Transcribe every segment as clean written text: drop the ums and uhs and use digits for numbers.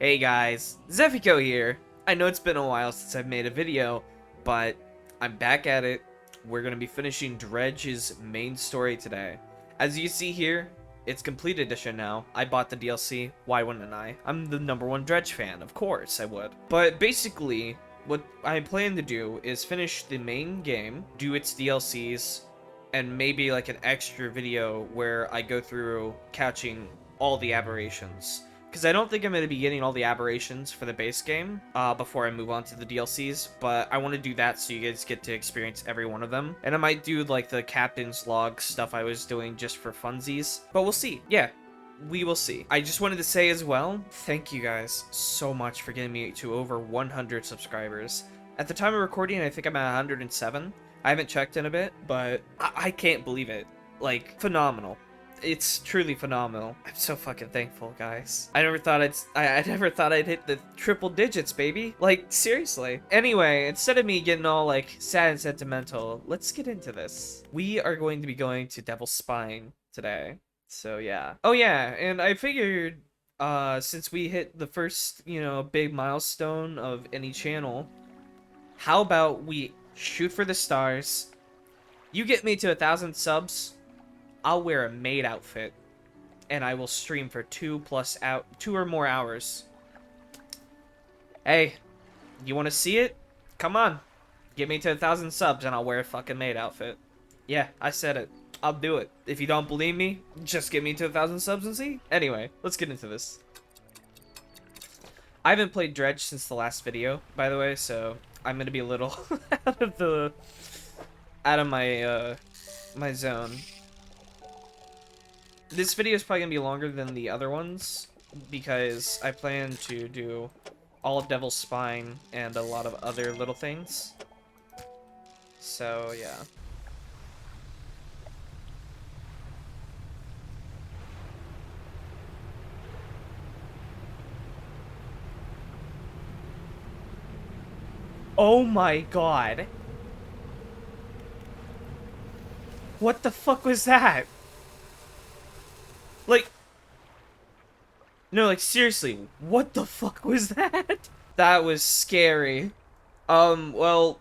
Hey guys, Zephie-Co here. I know it's been a while since I've made a video, but I'm back at it. We're going to be finishing Dredge's main story today. As you see here, it's complete edition now. I bought the DLC, why wouldn't I? I'm the #1 Dredge fan, of course I would. But basically, what I plan to do is finish the main game, do its DLCs, and maybe like an extra video where I go through catching all the aberrations. Because I don't think I'm going to be getting all the aberrations for the base game before I move on to the DLCs, but I want to do that so you guys get to experience every one of them. And I might do like the captain's log stuff I was doing just for funsies, but we'll see. Yeah, we will see. I just wanted to say as well, thank you guys so much for getting me to over 100 subscribers. At the time of recording, I think I'm at 107. I haven't checked in a bit, but I can't believe it. Like, phenomenal. It's truly phenomenal. I'm so fucking thankful, guys. I never thought I never thought I'd hit the triple digits, baby. Like, seriously. Anyway, instead of me getting all, like, sad and sentimental, let's get into this. We are going to be going to Devil's Spine today. So, yeah. Oh, yeah, and I figured, since we hit the first, big milestone of any channel, how about we shoot for the stars? You get me to 1,000 subs, I'll wear a maid outfit, and I will stream for 2 or more hours. Hey, you want to see it? Come on, get me to 1,000 subs, and I'll wear a fucking maid outfit. Yeah, I said it. I'll do it. If you don't believe me, just get me to 1,000 subs and see. Anyway, let's get into this. I haven't played Dredge since the last video, by the way, so I'm gonna be a little out of my my zone. This video is probably going to be longer than the other ones, because I plan to do all of Devil's Spine and a lot of other little things. So, yeah. Oh my god. What the fuck was that? Like, no, like, seriously, what the fuck was that? That was scary. Well,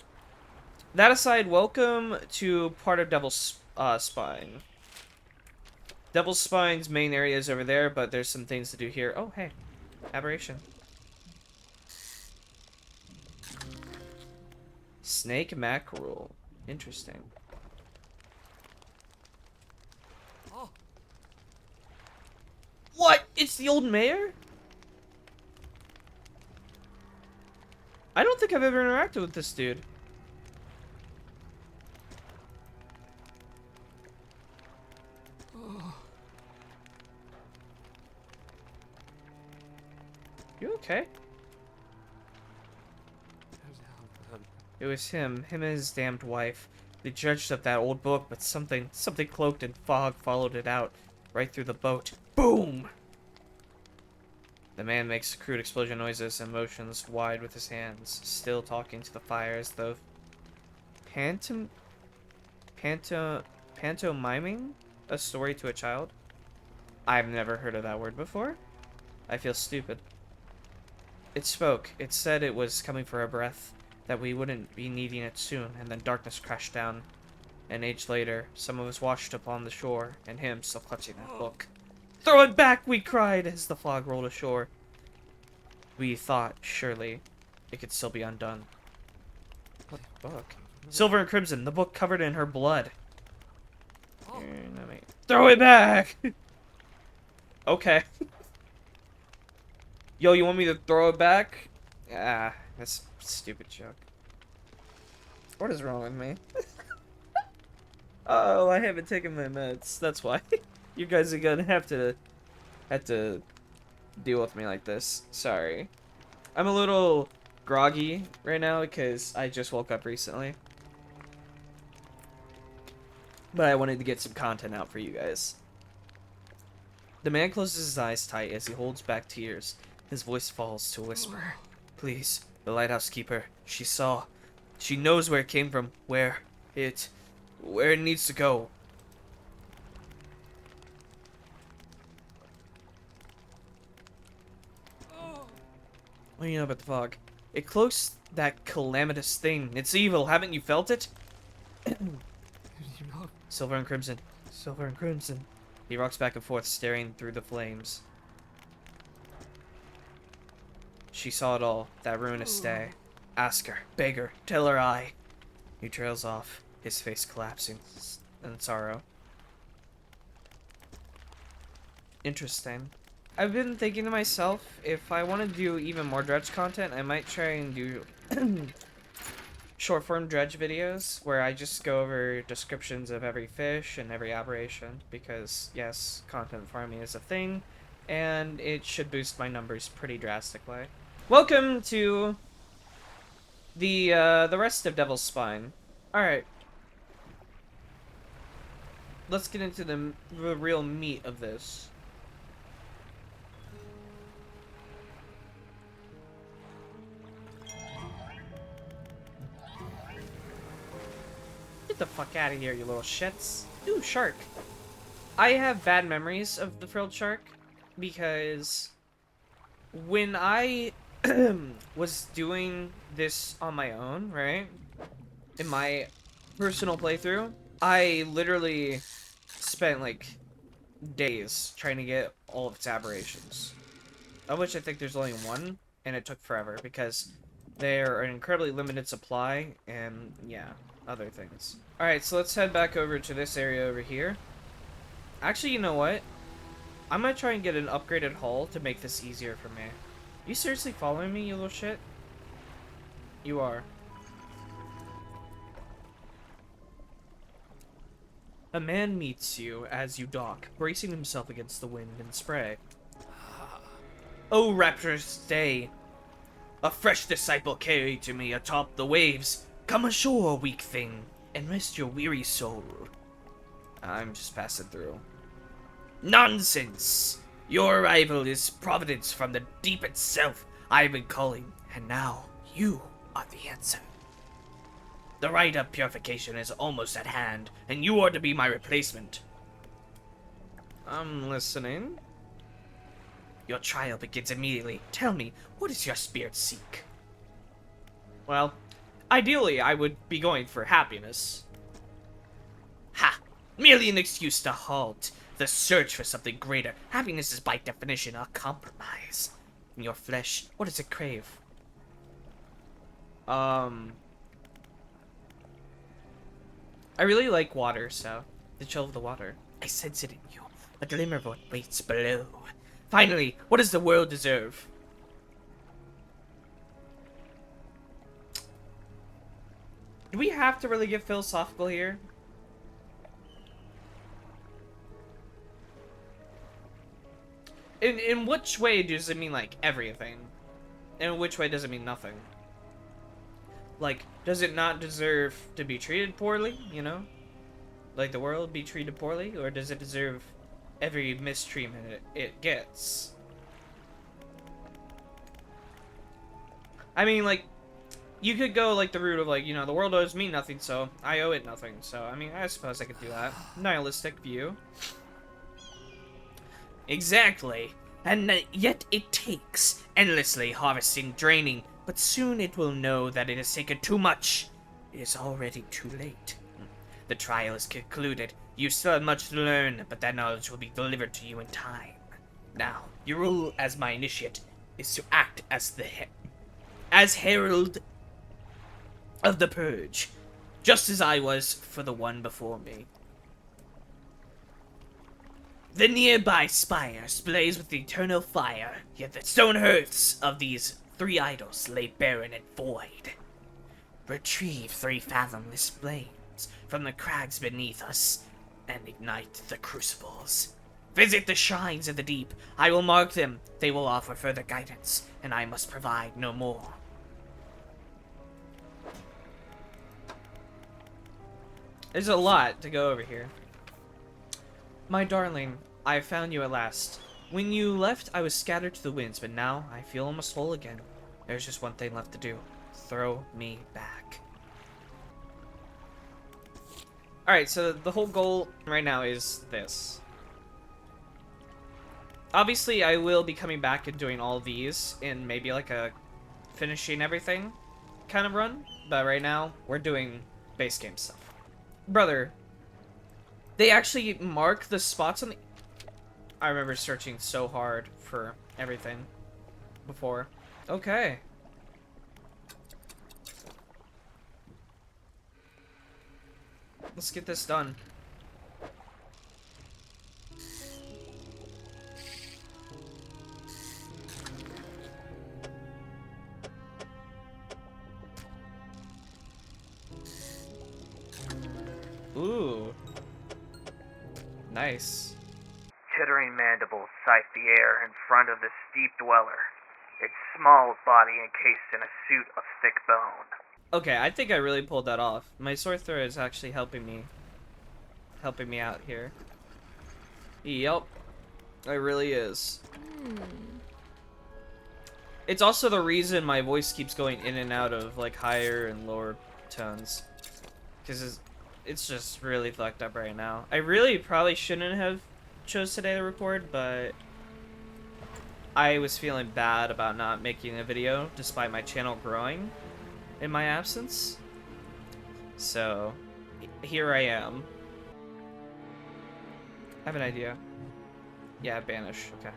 that aside, welcome to part of Devil's Spine. Devil's Spine's main area is over there, but there's some things to do here. Oh, hey, aberration. Snake mackerel. Interesting. What? It's the old mayor? I don't think I've ever interacted with this dude. You okay? It was him and his damned wife. They dredged up that old book, but something cloaked in fog followed it out, right through the boat. Boom! The man makes crude explosion noises and motions wide with his hands, still talking to the fire as though pantomiming a story to a child. I've never heard of that word before. I feel stupid. It spoke. It said it was coming for a breath, that we wouldn't be needing it soon, and then darkness crashed down. An age later, some of us washed upon the shore, and him still clutching that book. Throw it back, we cried, as the fog rolled ashore. We thought, surely, it could still be undone. What book? Silver and Crimson, the book covered in her blood. Throw it back! Okay. Yo, you want me to throw it back? Ah, that's a stupid joke. What is wrong with me? Oh, I haven't taken my meds. That's why. You guys are gonna have to deal with me like this. Sorry. I'm a little groggy right now because I just woke up recently. But I wanted to get some content out for you guys. The man closes his eyes tight as he holds back tears. His voice falls to a whisper. Please, the lighthouse keeper. She saw. She knows where it came from. Where it needs to go. What do you know about the fog? It cloaks that calamitous thing. It's evil. Haven't you felt it? Who did you know? Silver and crimson. Silver and crimson. He rocks back and forth, staring through the flames. She saw it all, that ruinous day. Ask her, beg her, tell her I. He trails off, his face collapsing in sorrow. Interesting. I've been thinking to myself, if I want to do even more Dredge content, I might try and do short form Dredge videos where I just go over descriptions of every fish and every aberration, because yes, content farming is a thing, and it should boost my numbers pretty drastically. Welcome to the rest of Devil's Spine. Alright. Let's get into the real meat of this. Get the fuck out of here, you little shits. Ooh, shark. I have bad memories of the frilled shark because when I was doing this on my own, right? In my personal playthrough, I literally spent like days trying to get all of its aberrations. Of which I think there's only one, and it took forever because they're an incredibly limited supply and yeah, other things. Alright, so let's head back over to this area over here. Actually, you know what? I'm gonna try and get an upgraded hull to make this easier for me. You seriously following me, you little shit? You are. A man meets you as you dock, bracing himself against the wind and spray. Oh, rapturous day! A fresh disciple carried to me atop the waves. Come ashore, weak thing, and rest your weary soul. I'm just passing through. Nonsense! Your arrival is providence from the deep itself. I've been calling, and now you are the answer. The rite of purification is almost at hand, and you are to be my replacement. I'm listening. Your trial begins immediately. Tell me, what does your spirit seek? Well, ideally, I would be going for happiness. Ha! Merely an excuse to halt the search for something greater. Happiness is by definition a compromise. In your flesh, what does it crave? I really like water, so the chill of the water. I sense it in you, a glimmer of what waits below. Finally, what does the world deserve? Do we have to really get philosophical here? In which way does it mean, like, everything? And in which way does it mean nothing? Like, does it not deserve to be treated poorly, you know? Like the world be treated poorly? Or does it deserve every mistreatment it gets? I mean, like, you could go, like, the route of, like, you know, the world owes me nothing, so I owe it nothing. So, I mean, I suppose I could do that. Nihilistic view. Exactly. And yet it takes, endlessly harvesting, draining, but soon it will know that it has taken too much. It is already too late. The trial is concluded. You still have much to learn, but that knowledge will be delivered to you in time. Now, your role as my initiate is to act as as herald of the purge, just as I was for the one before me. The nearby spires blaze with eternal fire, yet the stone hearths of these 3 idols lay barren and void. Retrieve 3 fathomless flames from the crags beneath us, and ignite the crucibles. Visit the shrines of the deep. I will mark them. They will offer further guidance, and I must provide no more. There's a lot to go over here. My darling, I have found you at last. When you left, I was scattered to the winds, but now I feel almost whole again. There's just one thing left to do. Throw me back. Alright, so the whole goal right now is this. Obviously, I will be coming back and doing all these in maybe like a finishing everything kind of run, but right now we're doing base game stuff. Brother, they actually mark the spots on the... I remember searching so hard for everything before. Okay. Let's get this done. Ooh. Nice. Chittering mandibles scythe the air in front of the steep dweller, its small body encased in a suit of thick bone. Okay, I think I really pulled that off. My sword throw is actually helping me out here. Yep. It really is. It's also the reason my voice keeps going in and out of like higher and lower tones. Because it's just really fucked up right now. I really probably shouldn't have chose today to record, but I was feeling bad about not making a video despite my channel growing in my absence. So here I am. I have an idea. Yeah, banish. Okay.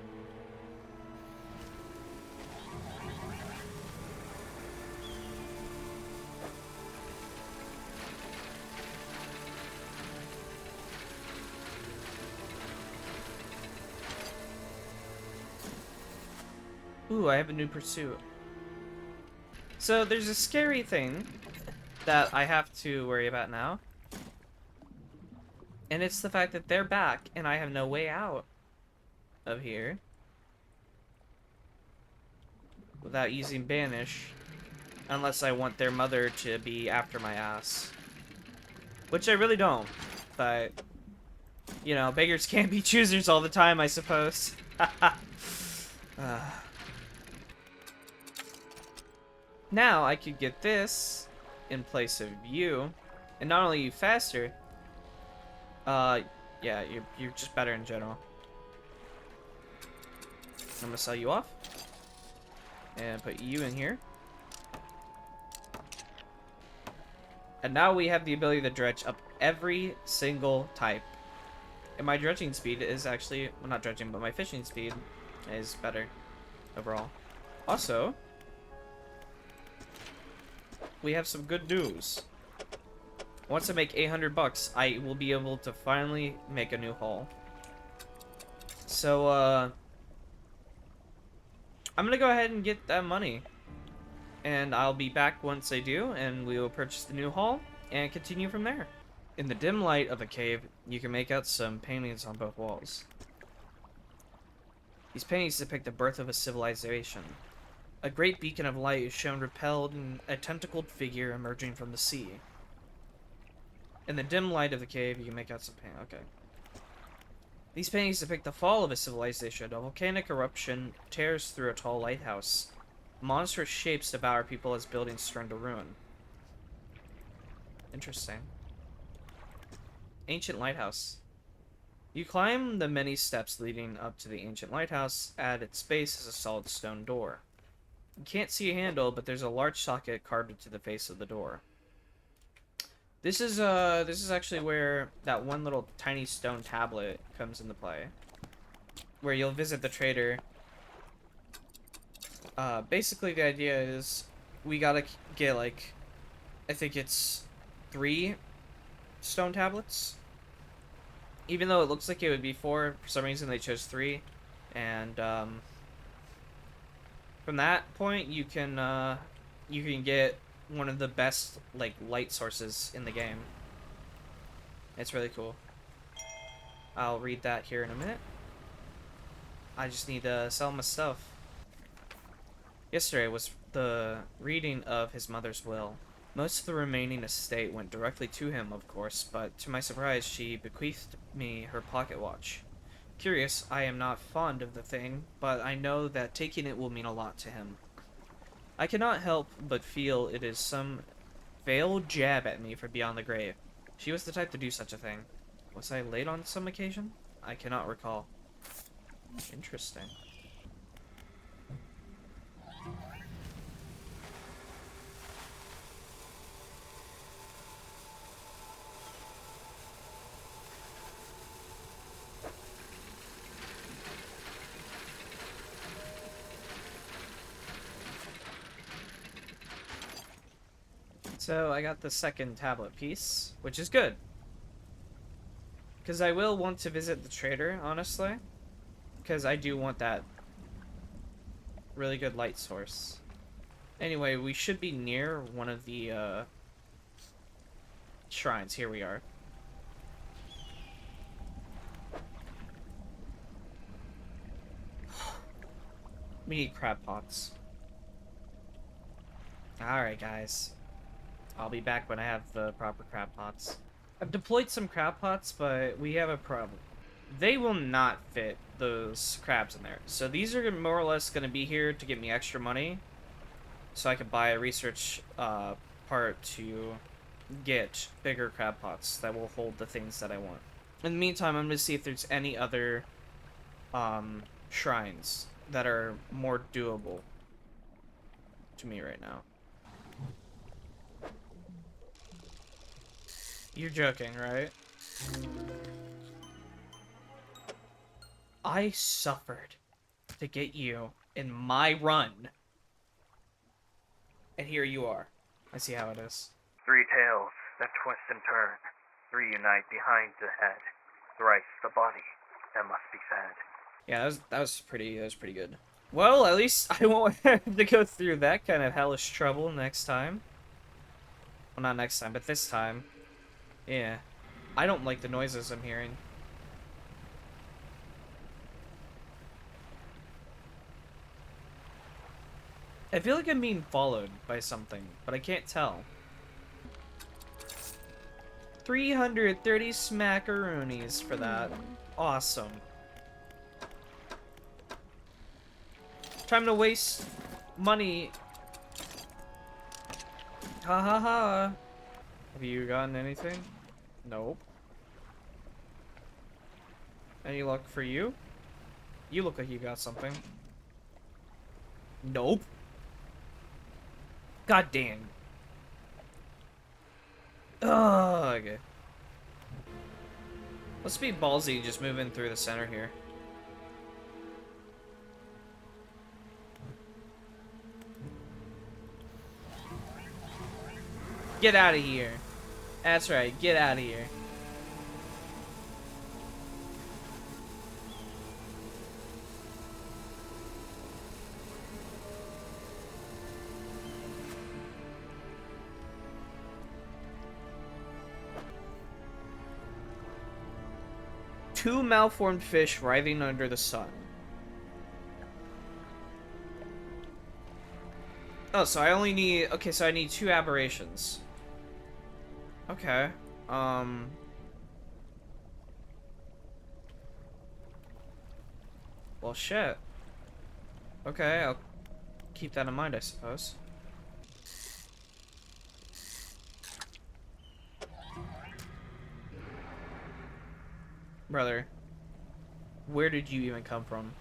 Ooh, I have a new pursuit. So there's a scary thing that I have to worry about now. And it's the fact that they're back and I have no way out of here without using banish, unless I want their mother to be after my ass, which I really don't, but you know, beggars can't be choosers all the time, I suppose. Now I could get this in place of you, and not only you faster, yeah, you're just better in general. I'm gonna sell you off and put you in here. And now we have the ability to dredge up every single type. And my dredging speed is actually, well, not dredging, but my fishing speed is better overall. Also, we have some good news. Once I make 800 bucks, I will be able to finally make a new haul. So, I'm gonna go ahead and get that money. And I'll be back once I do, and we will purchase the new haul and continue from there. In the dim light of the cave, you can make out some paintings on both walls. These paintings depict the birth of a civilization. A great beacon of light is shown repelled in a tentacled figure emerging from the sea. In the dim light of the cave, you can make out some paint. Okay. These paintings depict the fall of a civilization. A volcanic eruption tears through a tall lighthouse. Monstrous shapes devour people as buildings turn to ruin. Interesting. Ancient lighthouse. You climb the many steps leading up to the ancient lighthouse. At its base is a solid stone door. You can't see a handle, but there's a large socket carved into the face of the door. This is actually where that one little tiny stone tablet comes into play. Where you'll visit the trader. Basically the idea is we gotta get like, I think it's 3 stone tablets. Even though it looks like it would be 4, for some reason they chose 3. And from that point you can get one of the best like light sources in the game. It's really cool. I'll read that here in a minute. I just need to sell my stuff. Yesterday was the reading of his mother's will. Most of the remaining estate went directly to him, of course, but to my surprise, she bequeathed me her pocket watch. Curious, I am not fond of the thing, but I know that taking it will mean a lot to him. I cannot help but feel it is some veiled jab at me for beyond the grave. She was the type to do such a thing. Was I late on some occasion? I cannot recall. Interesting. So I got the second tablet piece, which is good. Because I will want to visit the trader, honestly. Because I do want that really good light source. Anyway, we should be near one of the shrines. Here we are. We need crab pots. Alright, guys. I'll be back when I have the proper crab pots. I've deployed some crab pots, but we have a problem. They will not fit those crabs in there. So these are more or less going to be here to get me extra money. So I can buy a research part to get bigger crab pots that will hold the things that I want. In the meantime, I'm going to see if there's any other shrines that are more doable to me right now. You're joking, right? I suffered to get you in my run. And here you are. I see how it is. 3 tails that twist and turn. 3 unite behind the head. Thrice the body that must be fed. Yeah, that was pretty good. Well, at least I won't have to go through that kind of hellish trouble next time. Well, not next time, but this time. Yeah. I don't like the noises I'm hearing. I feel like I'm being followed by something, but I can't tell. 330 smackaroonies for that. Awesome. Time to waste money. Ha ha ha. Have you gotten anything? Nope. Any luck for you? You look like you got something. Nope. God damn. Oh, okay. Let's be ballsy, just moving through the center here. Get out of here. That's right, get out of here. Two malformed fish writhing under the sun. Oh, so I only need... Okay, so I need 2 aberrations. Okay. Well, shit. Okay, I'll keep that in mind, I suppose. Brother, where did you even come from?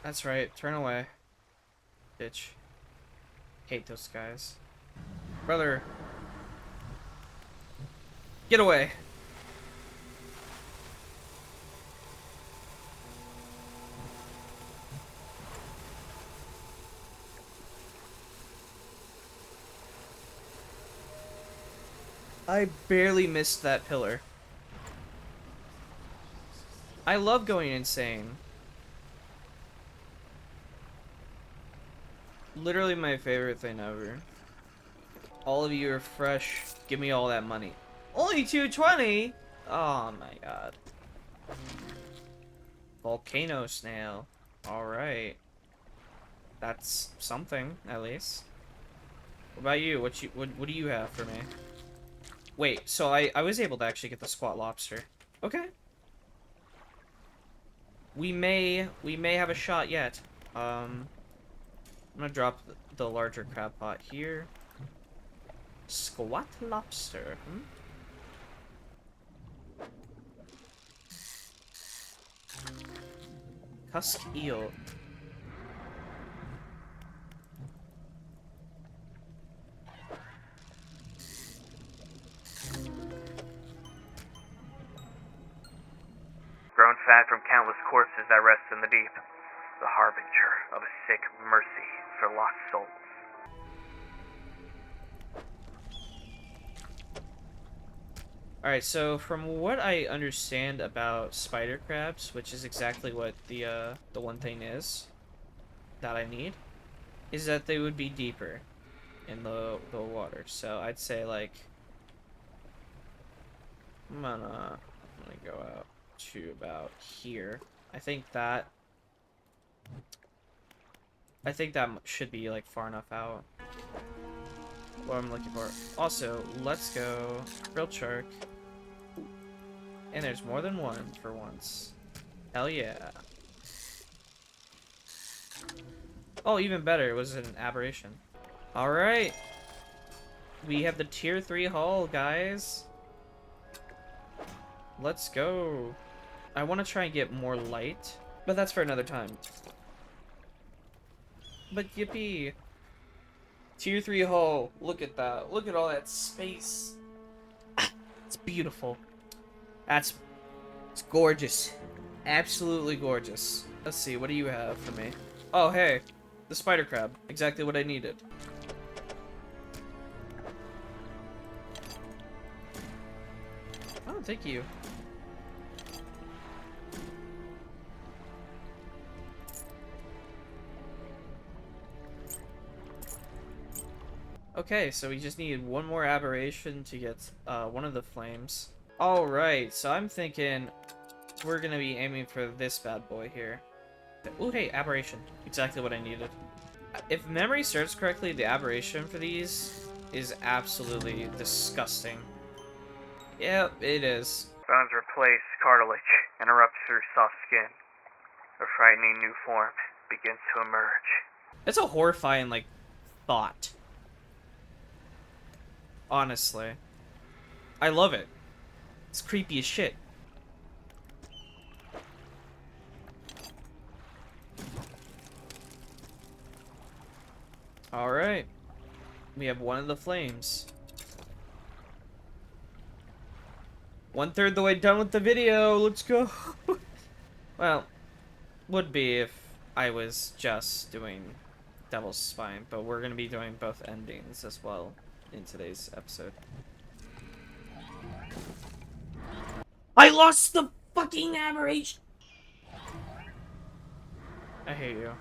That's right, turn away. Bitch. Hate those guys. Brother. Get away. I barely missed that pillar. I love going insane. Literally my favorite thing ever. All of you are fresh. Give me all that money. Only 220? Oh my god. Volcano snail. Alright. That's something, at least. What about you? What do you have for me? Wait, so I was able to actually get the squat lobster. Okay. We may have a shot yet. I'm gonna drop the larger crab pot here. Squat lobster, Husk eel. back from countless corpses that rest in the deep, the harbinger of a sick mercy for lost souls. Alright, so from what I understand about spider crabs, which is exactly what the one thing is that I need, is that they would be deeper in the water. So I'd say like I'm gonna go out to about here. I think that should be like far enough out. What I'm looking for. Also, let's go grilled shark. And there's more than one for once. Hell yeah. Oh, even better, it was an aberration. Alright. We have the tier 3 hull, guys. Let's go. I want to try and get more light, but that's for another time. But yippee. Tier 3 hull. Look at that. Look at all that space. It's beautiful. It's gorgeous. Absolutely gorgeous. Let's see, what do you have for me? Oh, hey. The spider crab. Exactly what I needed. Oh, thank you. Okay, so we just need one more aberration to get one of the flames. Alright, so I'm thinking we're gonna be aiming for this bad boy here. Oh, hey, aberration. Exactly what I needed. If memory serves correctly, the aberration for these is absolutely disgusting. Yep, it is. Bones replace cartilage and erupt through soft skin. A frightening new form begins to emerge. It's a horrifying, like, thought. Honestly. I love it. It's creepy as shit. Alright. We have one of the flames. 1/3 the way done with the video. Let's go. Well, would be if I was just doing Devil's Spine, but we're gonna be doing both endings as well in today's episode. I lost the fucking aberration. I hate you.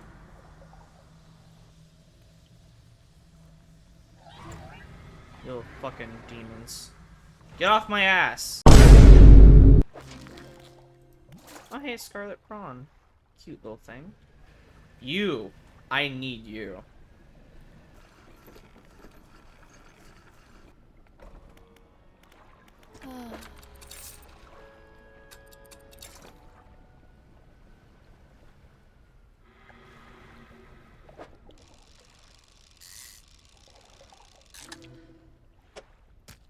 You little fucking demons. Get off my ass! Oh hey, Scarlet Prawn. Cute little thing. You! I need you.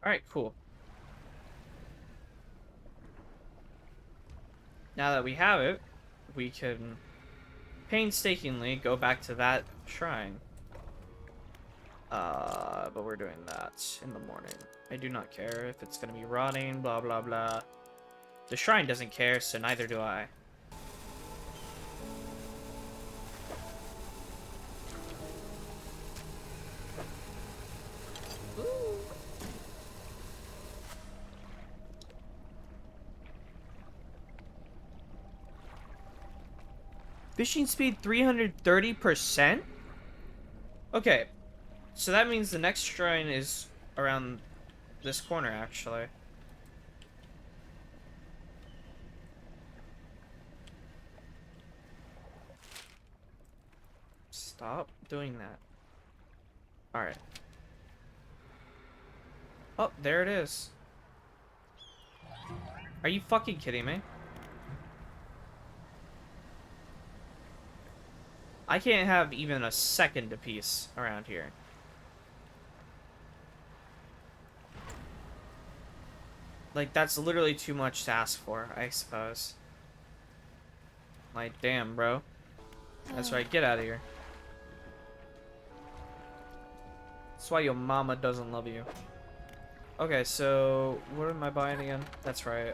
Alright, cool. Now that we have it, we can painstakingly go back to that shrine. But we're doing that in the morning. I do not care if it's gonna be rotting, blah blah blah. The shrine doesn't care, so neither do I. Fishing speed 330%? Okay, so that means the next shrine is around this corner, actually. Stop doing that. Alright. Oh, there it is. Are you fucking kidding me? I can't have even a second apiece around here. Like, that's literally too much to ask for, I suppose. Like, damn, bro. That's right, get out of here. That's why your mama doesn't love you. Okay, so, what am I buying again? That's right,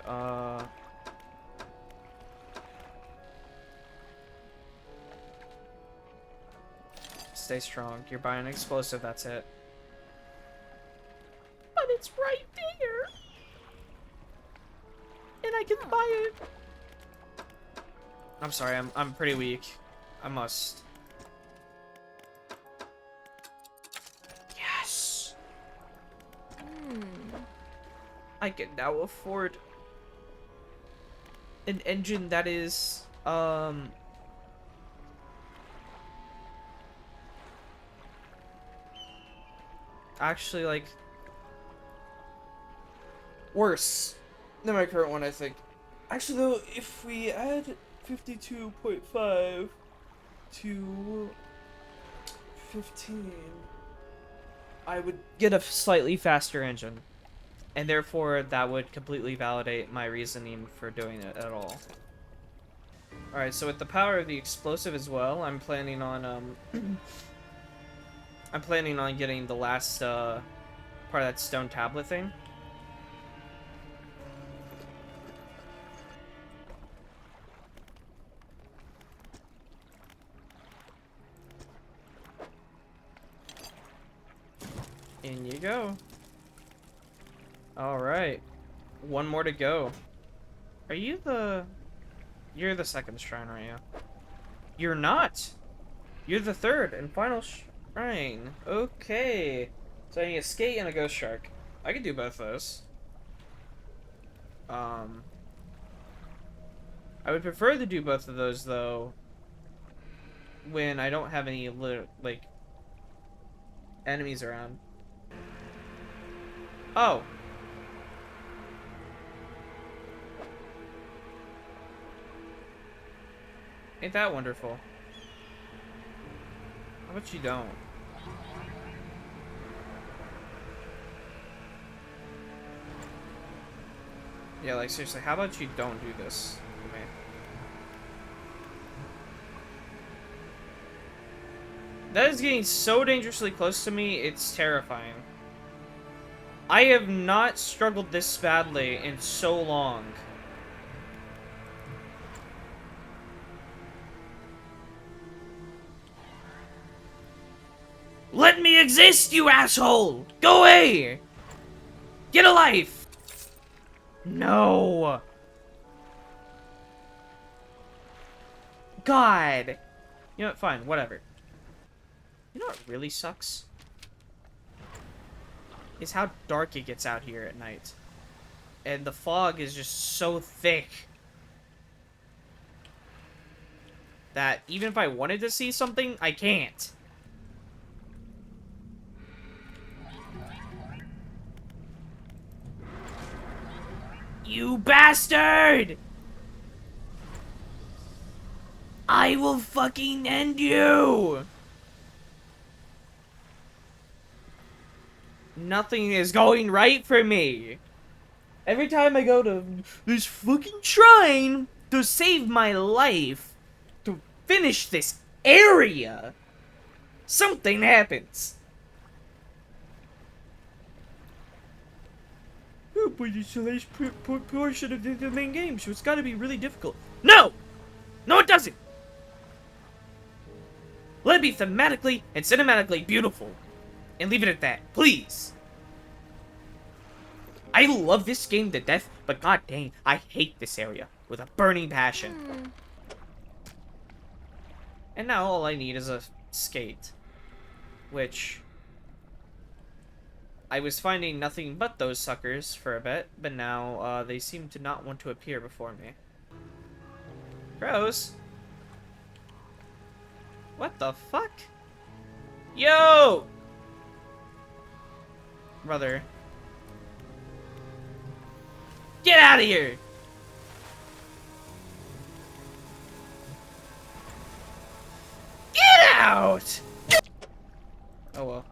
Stay strong. You're buying an explosive, that's it. But it's right there! And I can buy it! I'm sorry, I'm pretty weak. I must. Yes! I can now afford an engine that is, actually, like, worse than my current one, I think. Actually, though, if we add 52.5 to 15, I would get a slightly faster engine. And therefore, that would completely validate my reasoning for doing it at all. Alright, so with the power of the explosive as well, I'm planning on, I'm planning on getting the last, part of that stone tablet thing. In you go. Alright. One more to go. Are you the... You're the second shrine, aren't you? You're not! You're the third and final shrine. Okay. So I need a skate and a ghost shark. I could do both those. I would prefer to do both of those, though, when I don't have any, like, enemies around. Oh. Ain't that wonderful? How about you don't? Yeah, like, seriously, how about you don't do this for me? That is getting so dangerously close to me, it's terrifying. I have not struggled this badly in so long. Let me exist, you asshole! Go away! Get a life! No! God! You know what, fine, whatever. You know what really sucks? Is how dark it gets out here at night. And the fog is just so thick that even if I wanted to see something, I can't. You bastard! I will fucking end you! Nothing is going right for me. Every time I go to this fucking shrine to save my life, to finish this area, something happens. Oh, but it's the last portion of the main game, so it's gotta be really difficult. No! No, it doesn't! Let it be thematically and cinematically beautiful. And leave it at that, please. I love this game to death, but god dang, I hate this area with a burning passion. And now all I need is a skate. Which... I was finding nothing but those suckers for a bit, but now they seem to not want to appear before me. Gross. What the fuck? Yo! Brother. Get out of here! Get out! Oh well.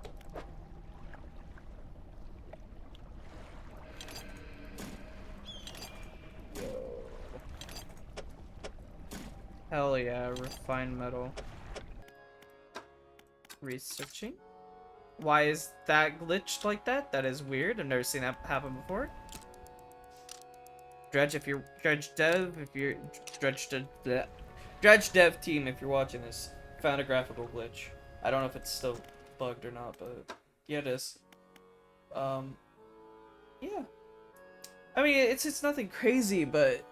Hell yeah, refined metal. Researching. Why is that glitched like that? That is weird. I've never seen that happen before. Dredge, if you're Dredge Dev, if you're Dredge Dev team, if you're watching this, found a graphical glitch. I don't know if it's still bugged or not, but yeah, it is. Yeah. I mean, it's nothing crazy, but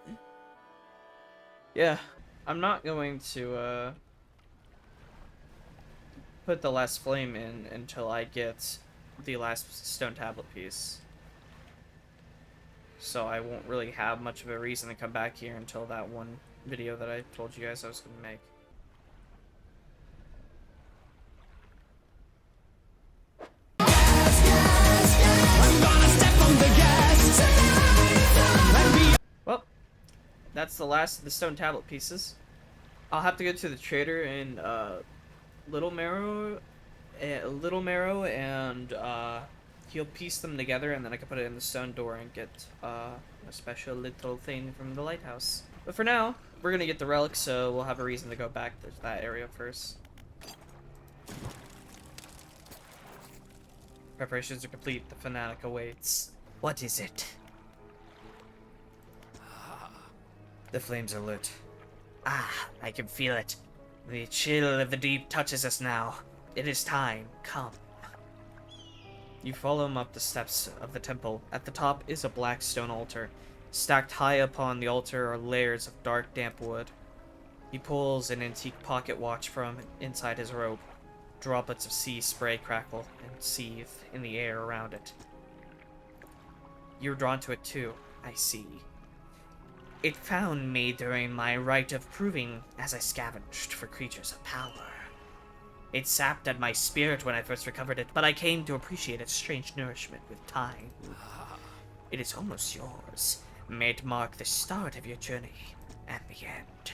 yeah. I'm not going to put the last flame in until I get the last stone tablet piece. So I won't really have much of a reason to come back here until that one video that I told you guys I was going to make. Well, that's the last of the stone tablet pieces. I'll have to go to the trader in Little Marrow, and he'll piece them together, and then I can put it in the stone door and get a special little thing from the lighthouse. But for now, we're gonna get the relic, so we'll have a reason to go back to that area first. Preparations are complete. The fanatic awaits. What is it? The flames are lit. Ah, I can feel it. The chill of the deep touches us now. It is time. Come. You follow him up the steps of the temple. At the top is a black stone altar. Stacked high upon the altar are layers of dark, damp wood. He pulls an antique pocket watch from inside his robe. Droplets of sea spray crackle and seethe in the air around it. You're drawn to it too, I see. It found me during my rite of proving as I scavenged for creatures of power. It sapped at my spirit when I first recovered it, but I came to appreciate its strange nourishment with time. It is almost yours. May it mark the start of your journey and the end.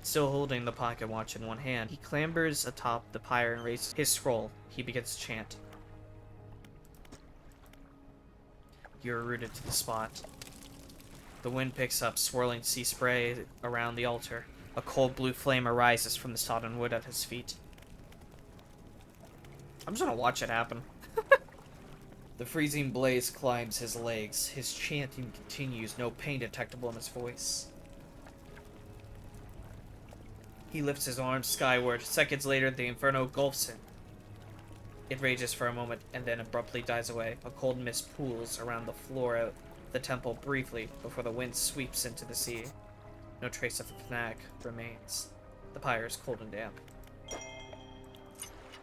Still holding the pocket watch in one hand, he clambers atop the pyre and raises his scroll. He begins to chant. You're rooted to the spot. The wind picks up swirling sea spray around the altar. A cold blue flame arises from the sodden wood at his feet. I'm just gonna watch it happen. The freezing blaze climbs his legs. His chanting continues, no pain detectable in his voice. He lifts his arms skyward. Seconds later, the inferno engulfs him. It rages for a moment, and then abruptly dies away. A cold mist pools around the floor of the temple briefly before the wind sweeps into the sea. No trace of the fanatic remains. The pyre is cold and damp.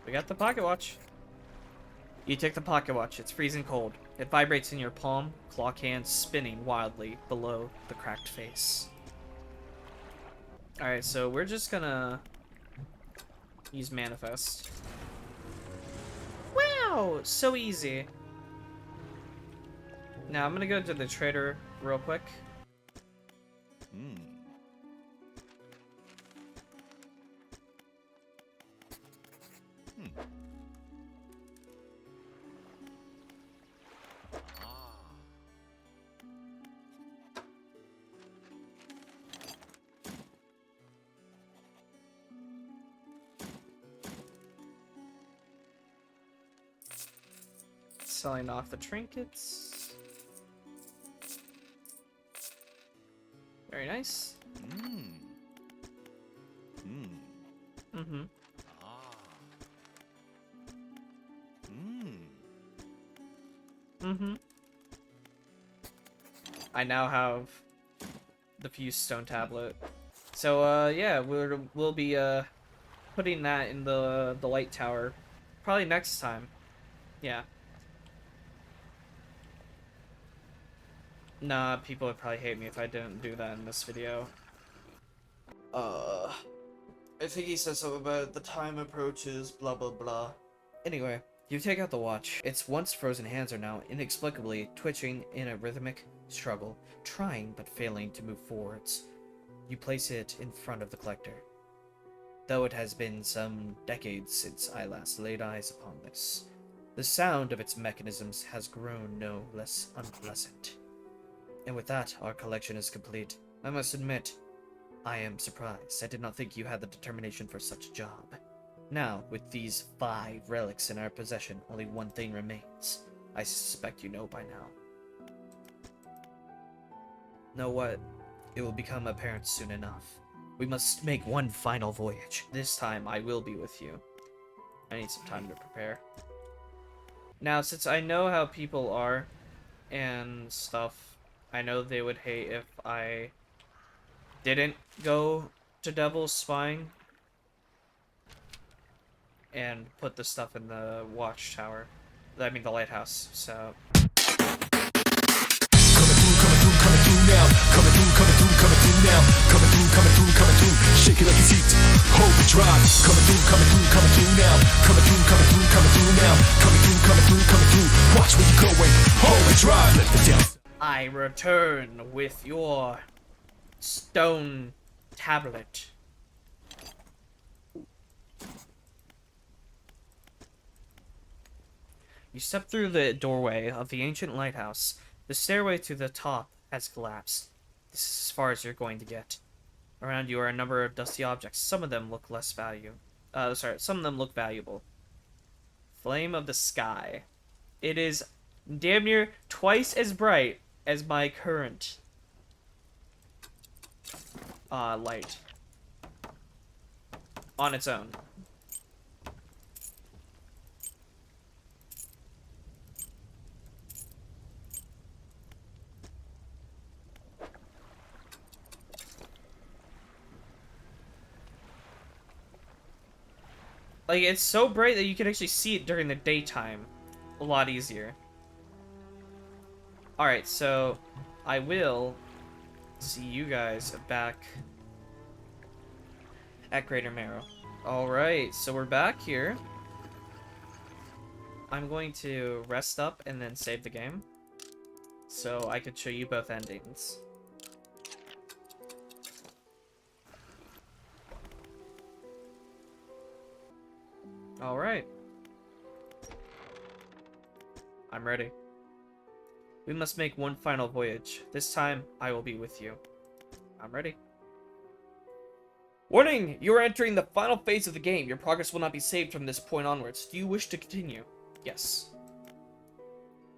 We got the pocket watch. You take the pocket watch. It's freezing cold. It vibrates in your palm, clock hands spinning wildly below the cracked face. Alright, so we're just gonna use manifest. Wow, so easy. Now I'm gonna go to the trader real quick. Selling off the trinkets. Very nice. Mm-hmm. Mm-hmm. I now have the fused stone tablet. So yeah, we'll be putting that in the light tower probably next time. Yeah. Nah, people would probably hate me if I didn't do that in this video. I think he said something about the time approaches, blah blah blah. Anyway, you take out the watch. Its once frozen hands are now inexplicably twitching in a rhythmic struggle, trying but failing to move forwards. You place it in front of the collector. Though it has been some decades since I last laid eyes upon this, the sound of its mechanisms has grown no less unpleasant. And with that, our collection is complete. I must admit, I am surprised. I did not think you had the determination for such a job. Now, with these 5 relics in our possession, only one thing remains. I suspect you know by now. Know what? It will become apparent soon enough. We must make one final voyage. This time, I will be with you. I need some time to prepare. Now, since I know how people are and stuff, I know they would hate if I didn't go to Devil's Spine and put the stuff in the watchtower. I mean, the lighthouse, so... Now, coming through now, coming through, shake it like it's heat, hold the drive, coming through now, coming through now, coming through, watch where you going, hold the drive, let the down. I return with your stone tablet. You step through the doorway of the ancient lighthouse. The stairway to the top has collapsed. This is as far as you're going to get. Around you are a number of dusty objects. Some of them look some of them look valuable. Flame of the sky. It is damn near twice as bright as my current light. On its own. Like, it's so bright that you can actually see it during the daytime. A lot easier. Alright, so I will see you guys back at Greater Marrow. Alright, so we're back here. I'm going to rest up and then save the game, so I could show you both endings. Alright. I'm ready. We must make one final voyage. This time, I will be with you. I'm ready. Warning! You are entering the final phase of the game. Your progress will not be saved from this point onwards. Do you wish to continue? Yes.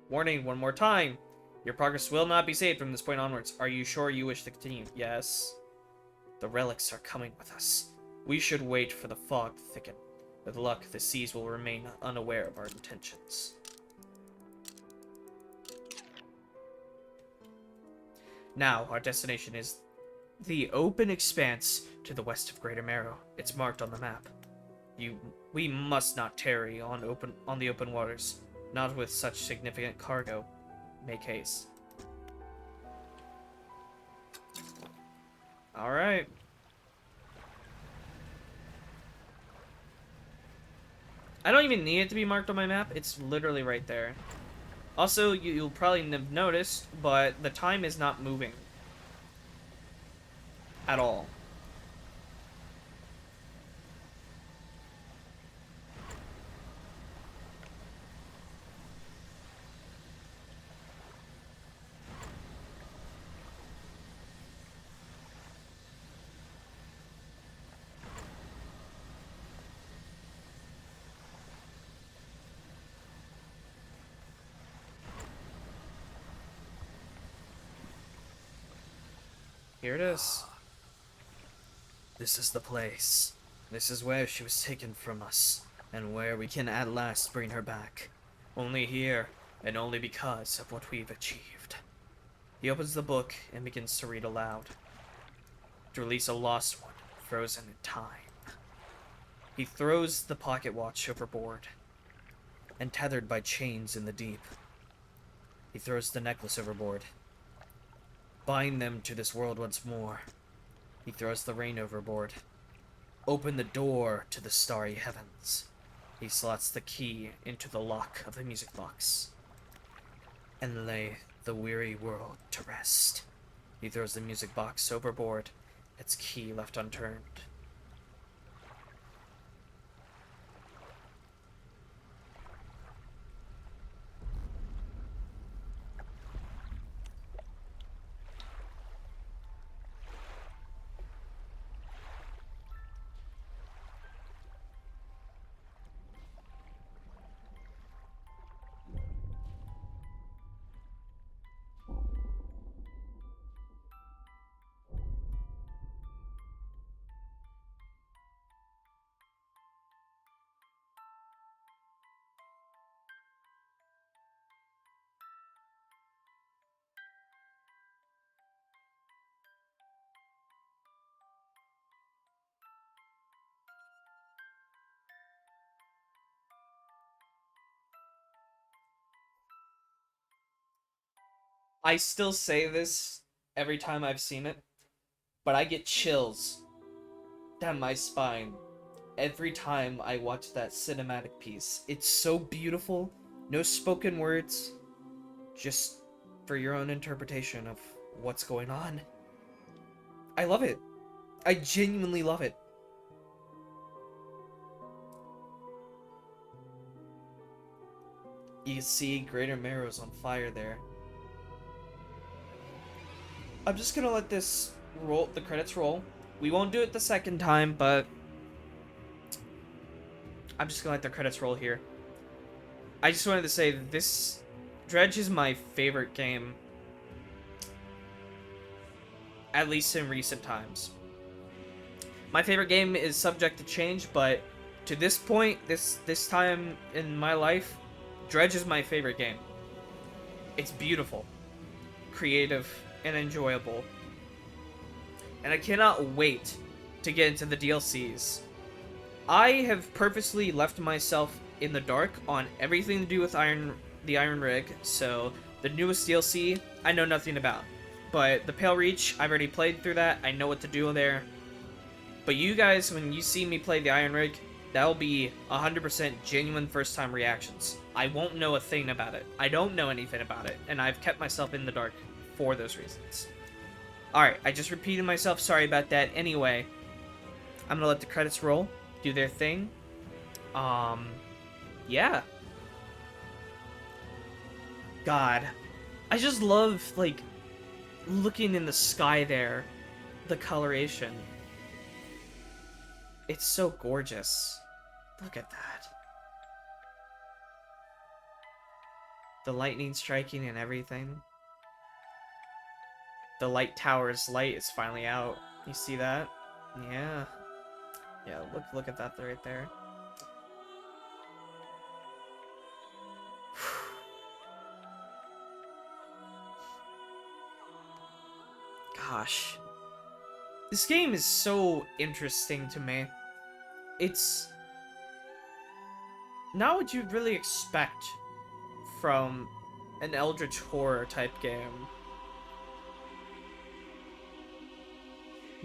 Warning, one more time. Your progress will not be saved from this point onwards. Are you sure you wish to continue? Yes. The relics are coming with us. We should wait for the fog to thicken. With luck, the seas will remain unaware of our intentions. Now, our destination is the open expanse to the west of Greater Marrow. It's marked on the map. We must not tarry on the open waters, not with such significant cargo. Make haste. All right. I don't even need it to be marked on my map. It's literally right there. Also, you'll probably have noticed, but the time is not moving at all. Here it is. This is the place. This is where she was taken from us, and where we can at last bring her back. Only here, and only because of what we've achieved. He opens the book and begins to read aloud. To release a lost one, frozen in time. He throws the pocket watch overboard, and tethered by chains in the deep. He throws the necklace overboard. Bind them to this world once more. He throws the rain overboard. Open the door to the starry heavens. He slots the key into the lock of the music box. And lay the weary world to rest. He throws the music box overboard, its key left unturned. I still say this every time I've seen it, but I get chills down my spine every time I watch that cinematic piece. It's so beautiful. No spoken words, just for your own interpretation of what's going on. I love it. I genuinely love it. You can see Greater Marrow's on fire there. I'm just gonna let this roll, the credits roll. We won't do it the second time, but I'm just gonna let the credits roll here. I just wanted to say that this Dredge is my favorite game, at least in recent times. My favorite game is subject to change, but to this point, this time in my life, Dredge is my favorite game. It's beautiful, creative, and enjoyable. And I cannot wait to get into the DLCs. I have purposely left myself in the dark on everything to do with the Iron Rig, so the newest DLC, I know nothing about. But the Pale Reach, I've already played through that, I know what to do there. But you guys, when you see me play the Iron Rig, that'll be 100% genuine first-time reactions. I won't know a thing about it. I don't know anything about it, and I've kept myself in the dark for those reasons. Alright, I just repeated myself, sorry about that. Anyway, I'm gonna let the credits roll, do their thing. Yeah. God. I just love, like, looking in the sky there. The coloration. It's so gorgeous. Look at that. The lightning striking and everything. The light tower's light is finally out. You see that? Yeah. Yeah, look at that right there. Gosh. This game is so interesting to me. It's not what you'd really expect from an Eldritch horror type game.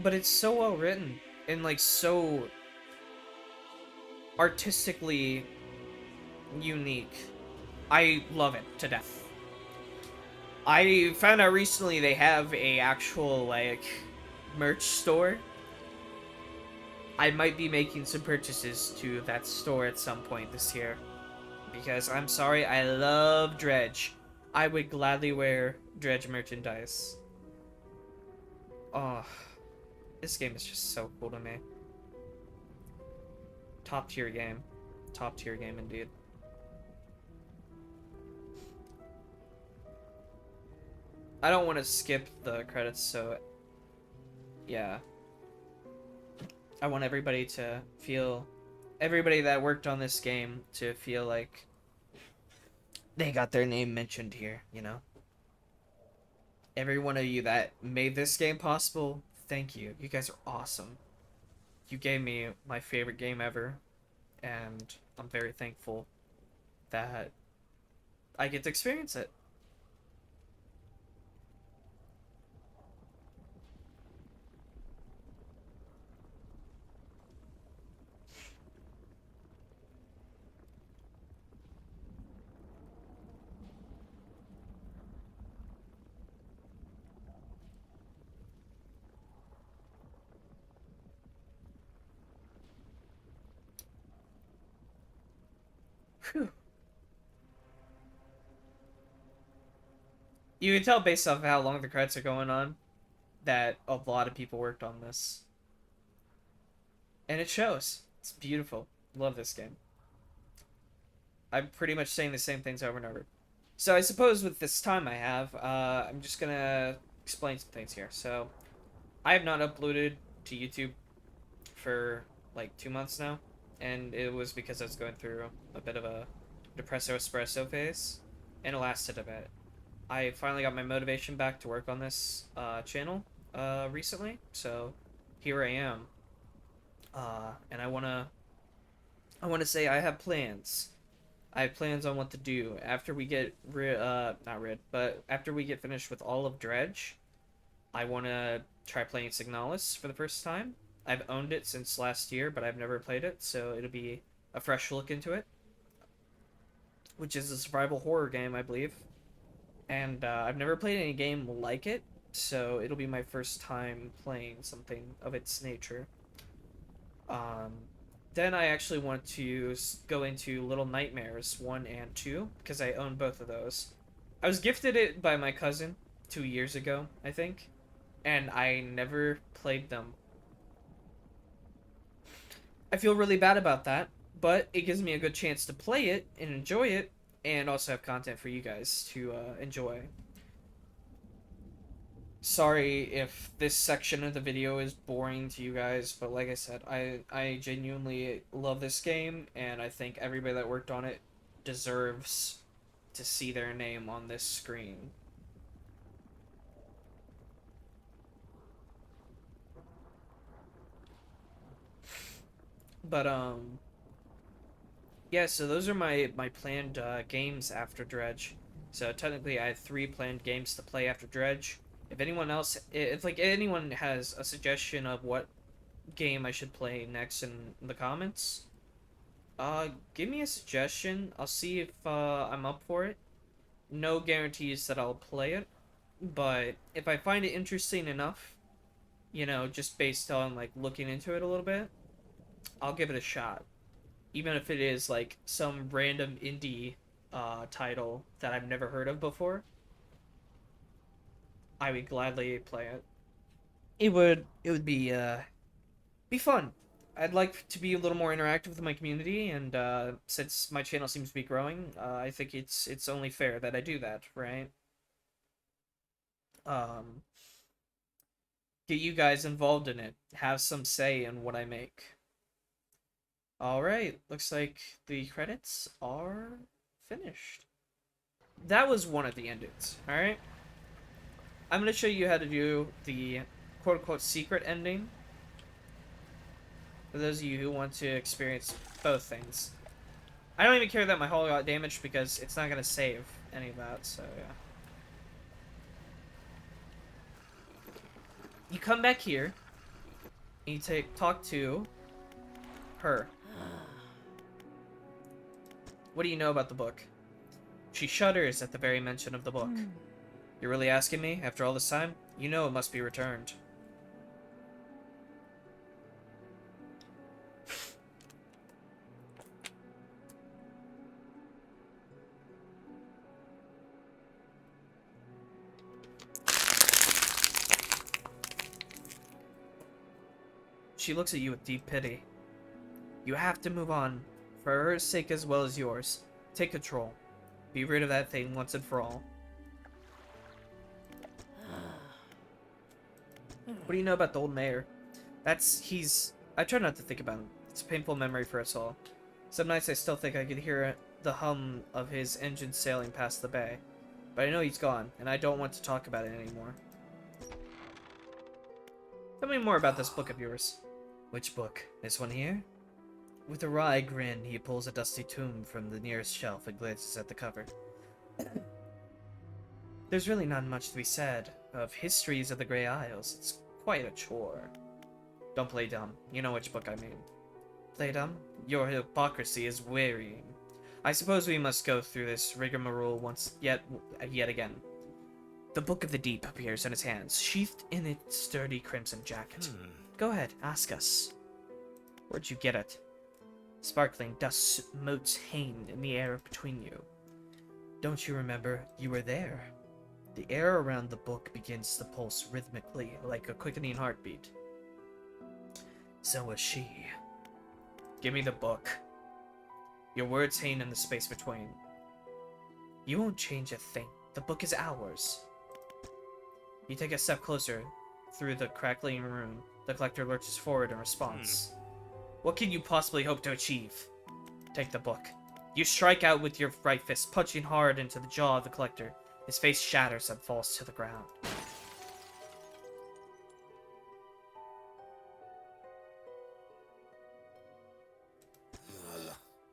But it's so well written and like so artistically unique. I love it to death. I found out recently they have a actual like merch store. I might be making some purchases to that store at some point this year. Because I'm sorry, I love Dredge. I would gladly wear Dredge merchandise. Oh, this game is just so cool to me. Top tier game. Top tier game indeed. I don't want to skip the credits, so yeah. I want everybody to feel, everybody that worked on this game to feel like they got their name mentioned here, you know? Every one of you that made this game possible, thank you. You guys are awesome. You gave me my favorite game ever, and I'm very thankful that I get to experience it. Whew. You can tell based off how long the credits are going on that a lot of people worked on this. And it shows. It's beautiful. Love this game. I'm pretty much saying the same things over and over. So I suppose with this time I have, I'm just gonna explain some things here. So, I have not uploaded to YouTube for like 2 months now. And it was because I was going through a bit of a depresso espresso phase. And it lasted a bit. I finally got my motivation back to work on this channel recently. So, here I am. And I wanna say I have plans I have plans on what to do after we get not rid, but after we get finished with all of Dredge. I want to try playing Signalis for the first time. I've owned it since last year, but I've never played it, so it'll be a fresh look into it, which is a survival horror game, I believe. And I've never played any game like it, so it'll be my first time playing something of its nature. Um, then I actually want to go into Little Nightmares 1 and 2, because I own both of those. I was gifted it by my cousin 2 years ago, I think, and I never played them. I feel really bad about that, but it gives me a good chance to play it and enjoy it, and also have content for you guys to enjoy. Sorry if this section of the video is boring to you guys, but like I said, I genuinely love this game, and I think everybody that worked on it deserves to see their name on this screen. But yeah, so those are my planned games after Dredge. So technically I have 3 planned games to play after Dredge. If anyone else, if like anyone has a suggestion of what game I should play next in the comments, give me a suggestion. I'll see if I'm up for it. No guarantees that I'll play it, but if I find it interesting enough, you know, just based on like looking into it a little bit, I'll give it a shot. Even if it is like some random indie title that I've never heard of before, I would gladly play it. It would be fun. I'd like to be a little more interactive with my community, and since my channel seems to be growing, I think it's only fair that I do that, right? Um, get you guys involved in it. Have some say in what I make. Alright, looks like the credits are finished. That was one of the endings, alright? I'm going to show you how to do the quote-unquote secret ending. For those of you who want to experience both things. I don't even care that my hull got damaged because it's not going to save any of that, so yeah. You come back here, and you talk to her. What do you know about the book? She shudders at the very mention of the book. You're really asking me, after all this time? You know it must be returned. She looks at you with deep pity. You have to move on, for her sake as well as yours. Take control. Be rid of that thing once and for all. What do you know about the old mayor? I try not to think about him. It's a painful memory for us all. Some nights I still think I could hear the hum of his engine sailing past the bay. But I know he's gone, and I don't want to talk about it anymore. Tell me more about this book of yours. Which book? This one here? With a wry grin, he pulls a dusty tome from the nearest shelf and glances at the cover. There's really not much to be said of histories of the Grey Isles. It's quite a chore. Don't play dumb. You know which book I mean. Play dumb? Your hypocrisy is wearying. I suppose we must go through this rigmarole yet again. The Book of the Deep appears in his hands, sheathed in its sturdy crimson jacket. Go ahead, ask us. Where'd you get it? Sparkling dust motes hang in the air between you. Don't you remember? You were there. The air around the book begins to pulse rhythmically, like a quickening heartbeat. So was she. Give me the book. Your words hang in the space between. You won't change a thing. The book is ours. You take a step closer through the crackling room. The collector lurches forward in response. What can you possibly hope to achieve? Take the book. You strike out with your right fist, punching hard into the jaw of the collector. His face shatters and falls to the ground.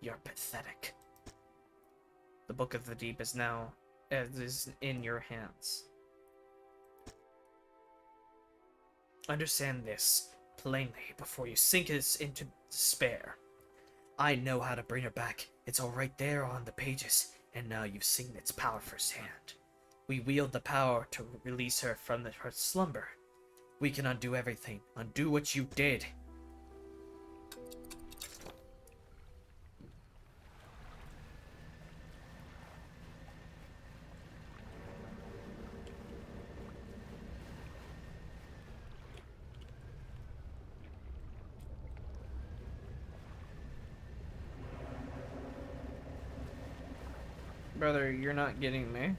You're pathetic. Book of the Deep is in your hands. Understand this plainly before you sink us into despair. I know how to bring her back. It's all right there on the pages, and now you've seen its power firsthand. We wield the power to release her from her slumber. We can undo everything. Undo what you did. Brother, you're not getting me.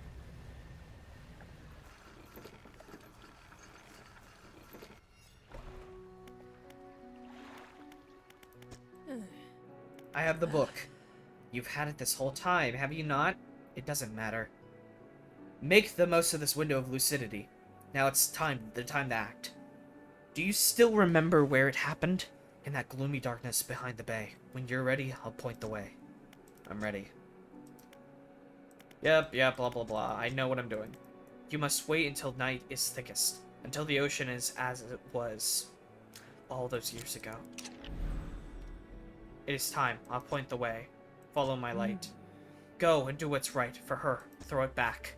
I have the book. You've had it this whole time, have you not? It doesn't matter. Make the most of this window of lucidity. Now it's the time to act. Do you still remember where it happened? In that gloomy darkness behind the bay. When you're ready, I'll point the way. I'm ready. Yep, blah blah blah. I know what I'm doing. You must wait until night is thickest. Until the ocean is as it was all those years ago. It is time. I'll point the way. Follow my light. Go and do what's right for her. Throw it back.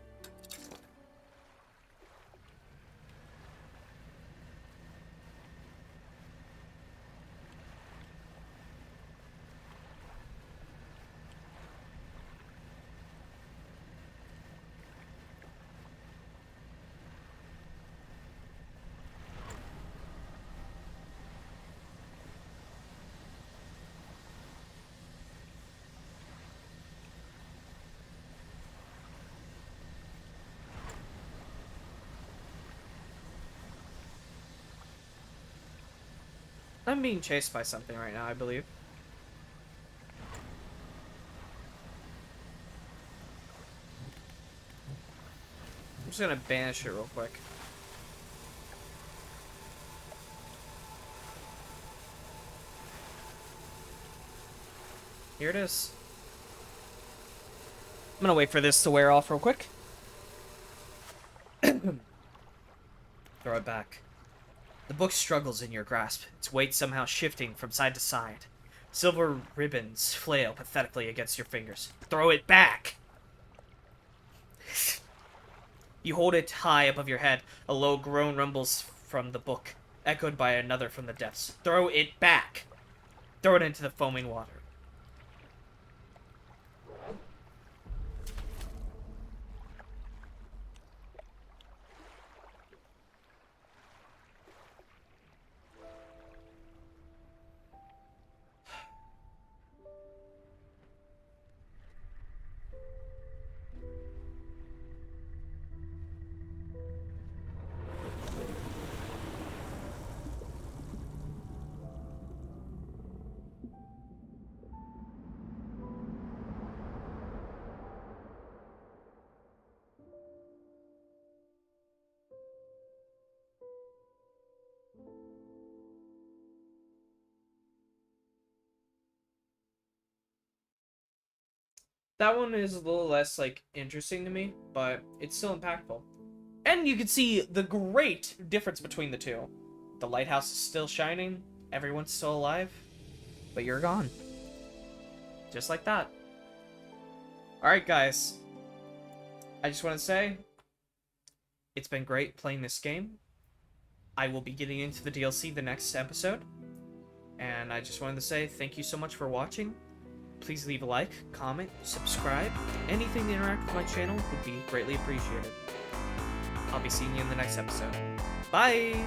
I'm being chased by something right now, I believe. I'm just gonna banish it real quick. Here it is. I'm gonna wait for this to wear off real quick. Throw it back. The book struggles in your grasp, its weight somehow shifting from side to side. Silver ribbons flail pathetically against your fingers. Throw it back! You hold it high above your head. A low groan rumbles from the book, echoed by another from the depths. Throw it back! Throw it into the foaming water. That one is a little less, like, interesting to me, but it's still impactful. And you can see the great difference between the two. The lighthouse is still shining, everyone's still alive, but you're gone. Just like that. Alright, guys. I just want to say, it's been great playing this game. I will be getting into the DLC the next episode. And I just wanted to say thank you so much for watching. Please leave a like, comment, subscribe. Anything to interact with my channel would be greatly appreciated. I'll be seeing you in the next episode. Bye!